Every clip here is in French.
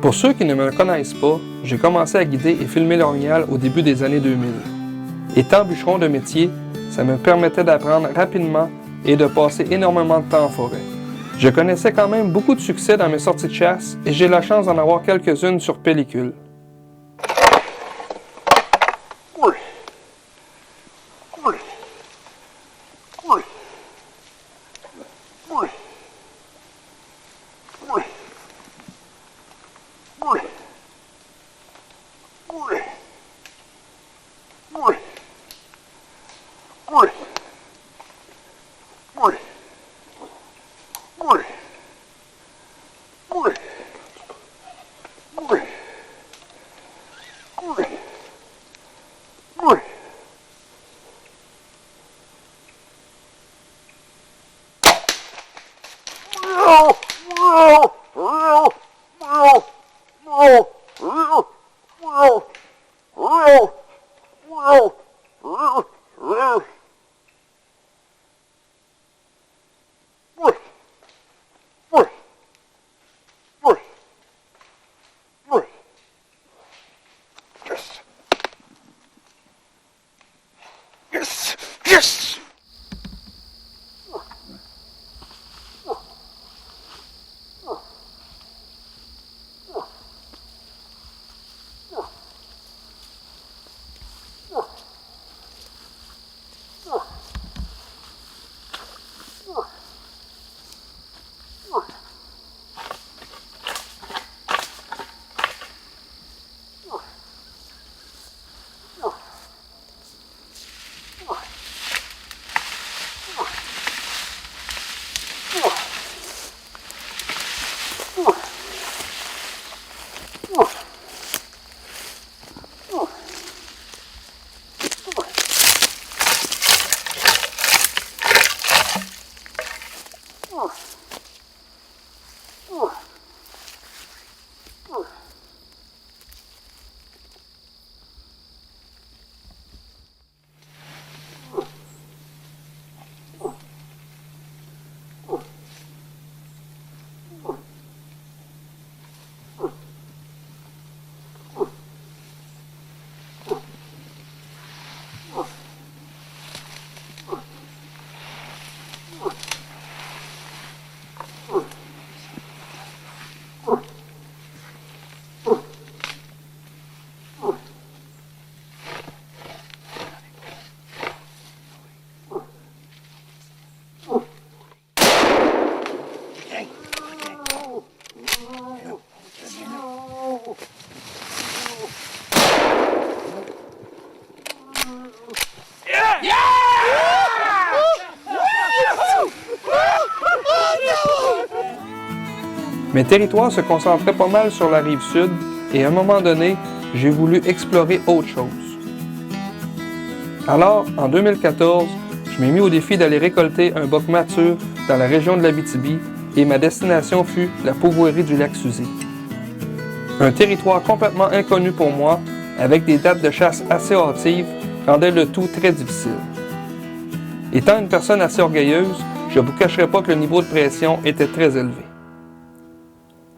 Pour ceux qui ne me connaissent pas, j'ai commencé à guider et filmer l'orignal au début des années 2000. Étant bûcheron de métier, ça me permettait d'apprendre rapidement et de passer énormément de temps en forêt. Je connaissais quand même beaucoup de succès dans mes sorties de chasse et j'ai la chance d'en avoir quelques-unes sur pellicule. Mes territoires se concentraient pas mal sur la rive sud et à un moment donné, j'ai voulu explorer autre chose. Alors, en 2014, je m'ai mis au défi d'aller récolter un boc mature dans la région de l'Abitibi et ma destination fut la Pourvoirie du Lac-Susé. Un territoire complètement inconnu pour moi, avec des dates de chasse assez hâtives, rendait le tout très difficile. Étant une personne assez orgueilleuse, je ne vous cacherai pas que le niveau de pression était très élevé.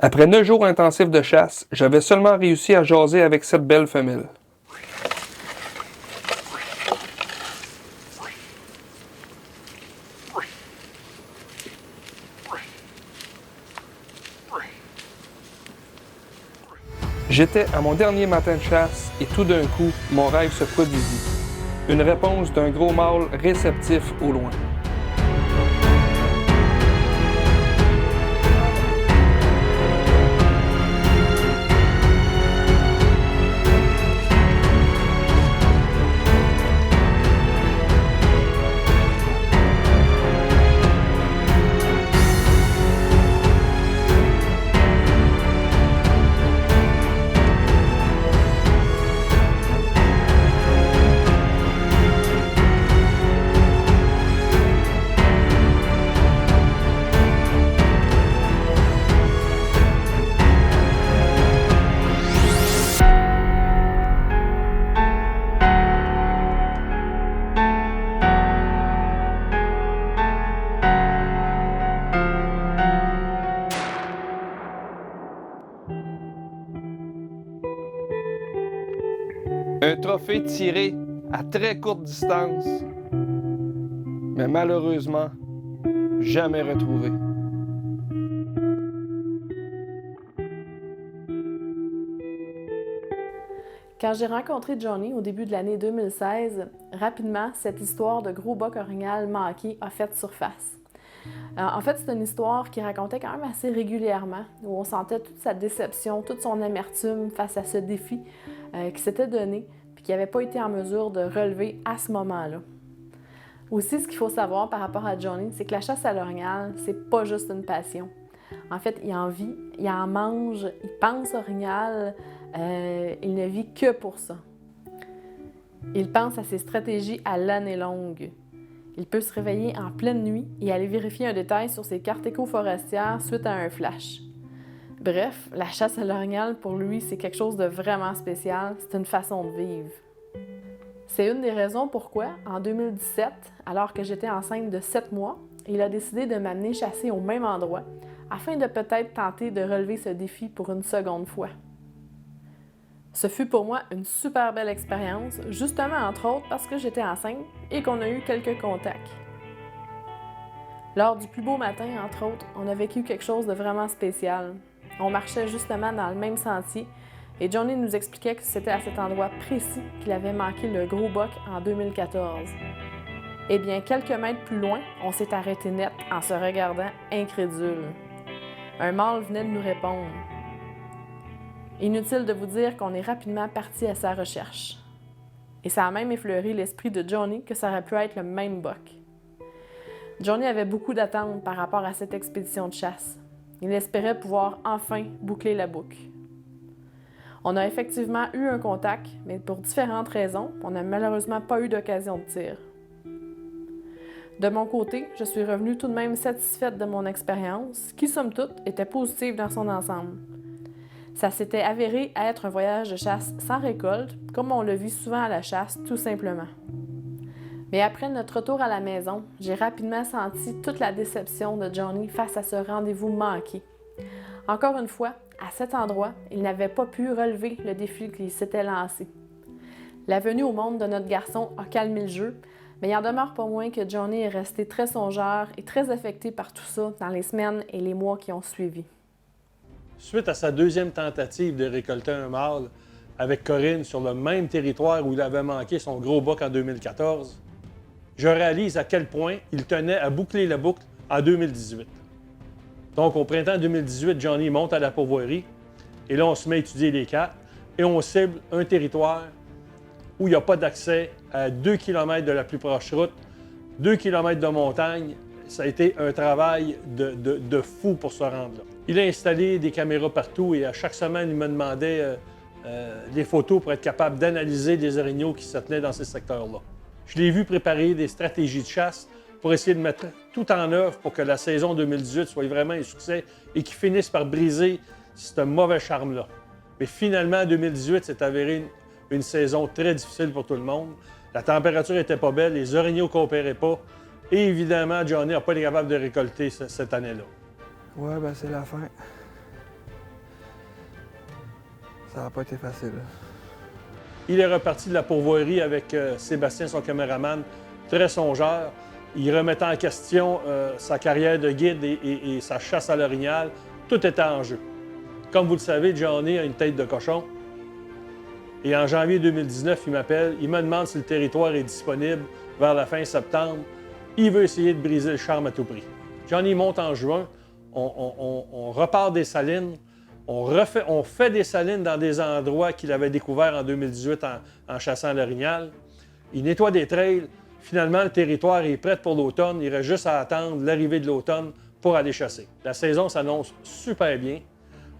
Après 9 jours intensifs de chasse, j'avais seulement réussi à jaser avec cette belle femelle. J'étais à mon dernier matin de chasse et tout d'un coup, mon rêve se produisit. Une réponse d'un gros mâle réceptif au loin. trophée tiré à très courte distance, mais malheureusement jamais retrouvé. Quand j'ai rencontré Johnny au début de l'année 2016, rapidement, cette histoire de gros boc orignal manqué a fait surface. En fait, c'est une histoire qu'il racontait quand même assez régulièrement, où on sentait toute sa déception, toute son amertume face à ce défi qui s'était donné, puis qu'il n'avait pas été en mesure de relever à ce moment-là. Aussi, ce qu'il faut savoir par rapport à Johnny, c'est que la chasse à l'orignal, c'est pas juste une passion. En fait, il en vit, il en mange, il pense orignal, il ne vit que pour ça. Il pense à ses stratégies à l'année longue. Il peut se réveiller en pleine nuit et aller vérifier un détail sur ses cartes éco-forestières suite à un flash. Bref, la chasse à l'orignal, pour lui, c'est quelque chose de vraiment spécial, c'est une façon de vivre. C'est une des raisons pourquoi, en 2017, alors que j'étais enceinte de 7 mois, il a décidé de m'amener chasser au même endroit, afin de peut-être tenter de relever ce défi pour une seconde fois. Ce fut pour moi une super belle expérience, justement entre autres parce que j'étais enceinte et qu'on a eu quelques contacts. Lors du plus beau matin, entre autres, on a vécu quelque chose de vraiment spécial. On marchait justement dans le même sentier et Johnny nous expliquait que c'était à cet endroit précis qu'il avait manqué le gros boc en 2014. Eh bien, quelques mètres plus loin, on s'est arrêté net en se regardant incrédule. Un mâle venait de nous répondre. Inutile de vous dire qu'on est rapidement parti à sa recherche. Et ça a même effleuré l'esprit de Johnny que ça aurait pu être le même boc. Johnny avait beaucoup d'attentes par rapport à cette expédition de chasse. Il espérait pouvoir enfin boucler la boucle. On a effectivement eu un contact, mais pour différentes raisons, on n'a malheureusement pas eu d'occasion de tir. De mon côté, je suis revenue tout de même satisfaite de mon expérience, qui, somme toute, était positive dans son ensemble. Ça s'était avéré être un voyage de chasse sans récolte, comme on le vit souvent à la chasse, tout simplement. Mais après notre retour à la maison, j'ai rapidement senti toute la déception de Johnny face à ce rendez-vous manqué. Encore une fois, à cet endroit, il n'avait pas pu relever le défi qu'il s'était lancé. La venue au monde de notre garçon a calmé le jeu, mais il en demeure pas moins que Johnny est resté très songeur et très affecté par tout ça dans les semaines et les mois qui ont suivi. Suite à sa deuxième tentative de récolter un mâle avec Corinne sur le même territoire où il avait manqué son gros boc en 2014, je réalise à quel point il tenait à boucler la boucle en 2018. Donc, au printemps 2018, Johnny monte à la pourvoirie et là, on se met à étudier les cartes et on cible un territoire où il n'y a pas d'accès à 2 km de la plus proche route, 2 km de montagne. Ça a été un travail de fou pour se rendre là. Il a installé des caméras partout et à chaque semaine, il me demandait des photos pour être capable d'analyser les orignaux qui se tenaient dans ces secteurs-là. Je l'ai vu préparer des stratégies de chasse pour essayer de mettre tout en œuvre pour que la saison 2018 soit vraiment un succès et qu'il finisse par briser ce mauvais charme-là. Mais finalement, 2018 s'est avéré une saison très difficile pour tout le monde. La température n'était pas belle, les orignaux ne coopéraient pas. Et évidemment, Johnny n'a pas été capable de récolter cette année-là. Ouais, ben c'est la fin. Ça n'a pas été facile. Il est reparti de la pourvoirie avec Sébastien, son caméraman, très songeur. Il remettait en question sa carrière de guide et sa chasse à l'orignal. Tout était en jeu. Comme vous le savez, Johnny a une tête de cochon. Et en janvier 2019, il m'appelle, il me demande si le territoire est disponible vers la fin septembre. Il veut essayer de briser le charme à tout prix. Johnny monte en juin, on repart des salines, on fait des salines dans des endroits qu'il avait découverts en 2018 en chassant l'orignal. Il nettoie des trails. Finalement, le territoire est prêt pour l'automne. Il reste juste à attendre l'arrivée de l'automne pour aller chasser. La saison s'annonce super bien.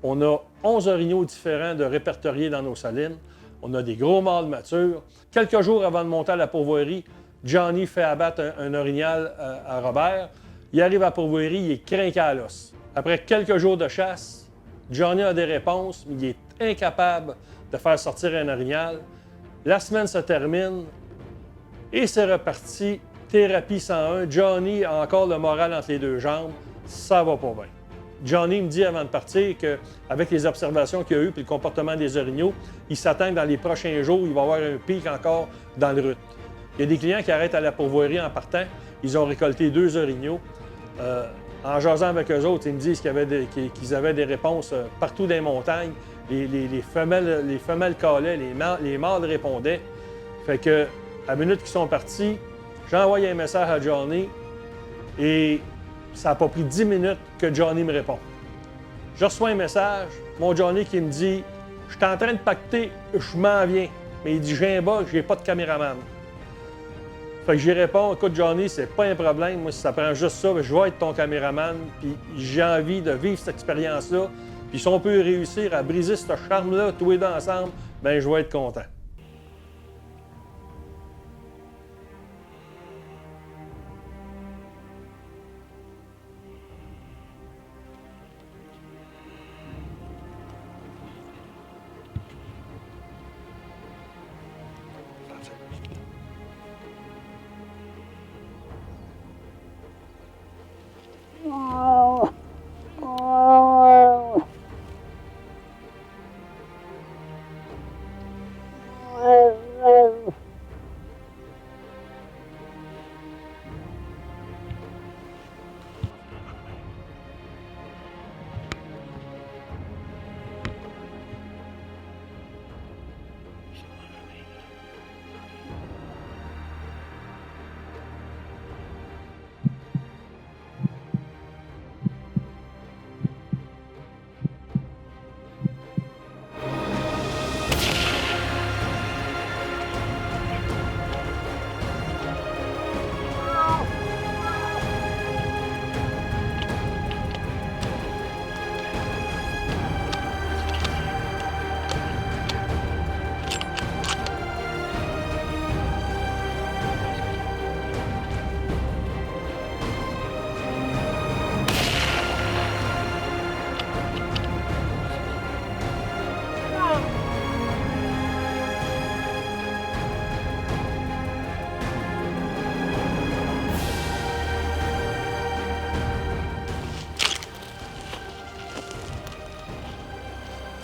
On a 11 orignaux différents de répertoriés dans nos salines. On a des gros mâles matures. Quelques jours avant de monter à la pourvoirie, Johnny fait abattre un orignal à Robert. Il arrive à la pourvoirie, il est crinqué à l'os. Après quelques jours de chasse, Johnny a des réponses, mais il est incapable de faire sortir un orignal. La semaine se termine et c'est reparti. Thérapie 101. Johnny a encore le moral entre les deux jambes. Ça va pas bien. Johnny me dit avant de partir qu'avec les observations qu'il y a eues et le comportement des orignaux, il s'attend que dans les prochains jours, il va y avoir un pic encore dans le rut. Il y a des clients qui arrêtent à la pourvoirie en partant. Ils ont récolté 2 orignaux. En jasant avec eux autres, ils me disent qu'ils avaient des réponses partout dans les montagnes. Les femelles calaient, les mâles répondaient. Fait que, à la minute qu'ils sont partis, j'ai envoyé un message à Johnny et ça n'a pas pris 10 minutes que Johnny me répond. Je reçois un message, mon Johnny qui me dit « Je suis en train de pacter, je m'en viens. » Mais il dit « J'ai un bug, j'ai pas de caméraman. » Fait que j'y réponds « Écoute Johnny, c'est pas un problème. Moi, si ça prend juste ça, je vais être ton caméraman. Puis j'ai envie de vivre cette expérience-là. Puis si on peut réussir à briser ce charme-là, tous les deux ensemble, bien, je vais être content. »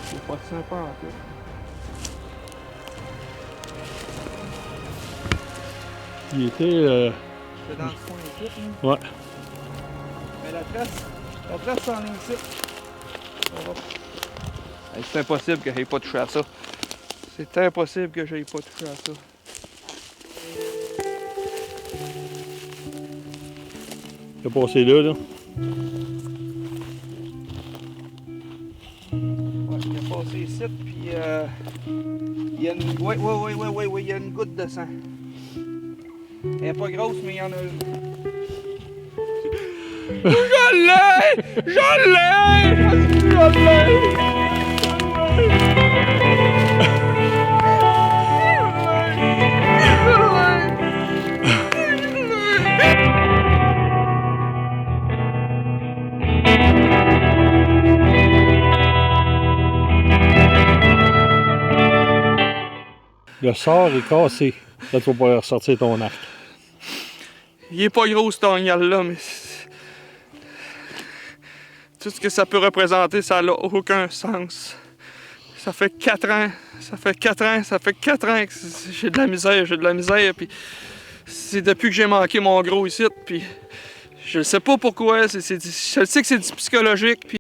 C'est pas sympa en tout. Il était... C'est dans ce coin ici. Hein? Ouais. Mais la trace s'en est ici. Hey, c'est impossible que j'aille pas touché à ça. C'est impossible que j'aille pas touché à ça. Il a passé là, là. Ouais, il a passé ici, puis il y a une... Oui, il y a une goutte de sang. Elle est pas grosse, mais il y en a une. Je l'ai! Je l'ai! Je l'ai! Le sort est cassé. Là, tu vas pouvoir ressortir ton arc. Il est pas gros, cet orignal-là, mais... Tout ce que ça peut représenter, ça n'a aucun sens. Ça fait 4 ans, ça fait 4 ans que j'ai de la misère, puis c'est depuis que j'ai manqué mon gros ici, puis je sais pas pourquoi, je sais que c'est du psychologique, puis